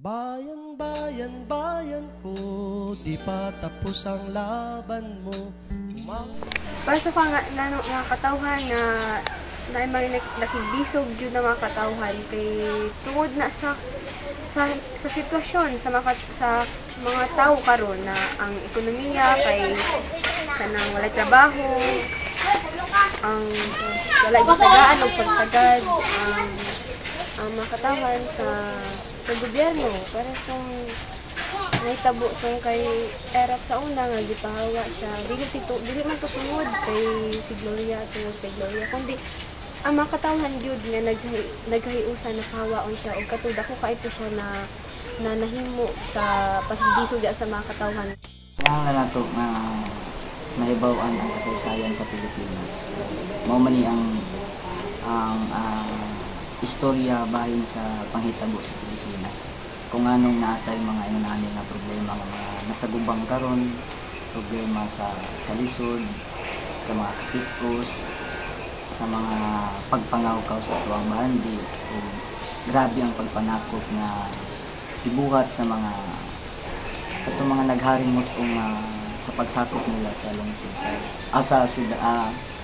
Bayan, bayan, bayan ko, di pa tapos ang laban mo. Para sa mga katawhan na mga nakigbisog jud na mga katawhan kay tungod na sa sitwasyon sa mga tao karon na ang ekonomiya kay kanang wala trabaho, ang wala gitagaan og pagtagad ang mga katawhan sa gobyerno para sa nahitabo tong kay Erap sa una nga gipahawa siya dili man to tungod kay si Gloria tungod kay Gloria kundi ang mga katawhan gyud nga nagkahiusan na pahawaon siya og katud ako kaito siya na nahimo sa pagbisog sa mga katawhan. Kailangan na nato nga mahibaw-an ang kasaysayan sa Pilipinas. Mao man ni ang istorya bahin sa panghitabo sa Pilipinas. Kung anong naatay mga inunani na problema nga mga nasagubang karon, problema sa kalisod, sa mga katikos, sa mga pagpangawkaw sa tuwang bandi, o grabe ang pagpanakot nga ibuhat sa mga nagharing mutong sa pagsakop nila sa lungsod sa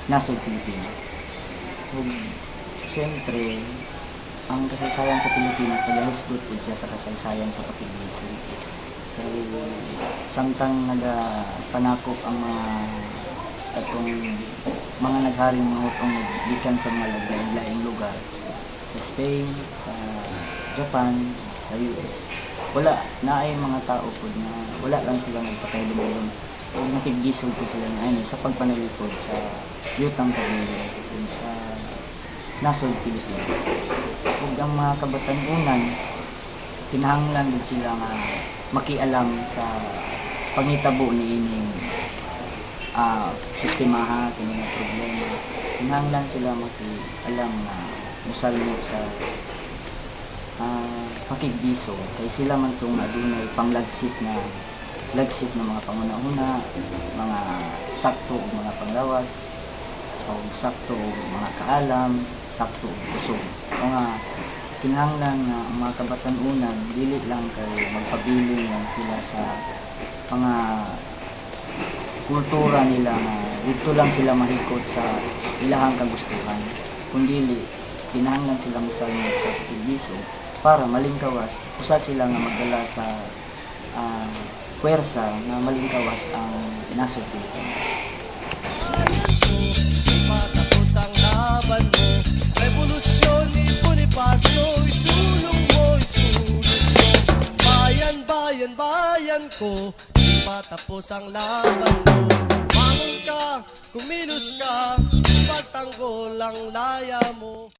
nasod Pilipinas. Ug siyempre ang kasaysayan sa Pilipinas nagahisgot po siya sa kasaysayan sa pakilisod. Kaya samtang nagapanakop ang mga nagharing mga utong gikan sa mga laing lugar sa Spain, sa Japan, sa US. Wala na ay mga tao po na wala lang sila nagpakailumulong o nakigisog po sila na sa pagpanalikod sa yutang pagpanalikod sa nasod Pilipinas. Ug ang mga kabatanunan kinahanglan gid sila nga makialam sa pangitabo niining sistemaha kini nga problema. Kinahanglan sila makialam nga mosalmot sa pakigbisog kay sila man tong adunay panglagsit na mga pangunahuna, mga sakto ug mga panglawas o sakto ug mga kaalam, sakto ug kusog. Nga kinahanglan nga ang mga kabatanunan dili lang kay magpabiling lang sila sa mga kultura nila nga dito lang sila mahikot sa ilahang kagustuhan, kundi kinahanglan sila mosalmot sa pakigbisog para malingkawas usa sila nga magdala sa puwersa na malingkawas ang nasod Pilipinas. Matapos ang laban mo, revolusyon ni Bonifacio, isulong mo. Bayan, bayan, bayan ko, di pa tapos ang laban mo. Bangon ka, kumilos ka, pagtanggol ang laya mo.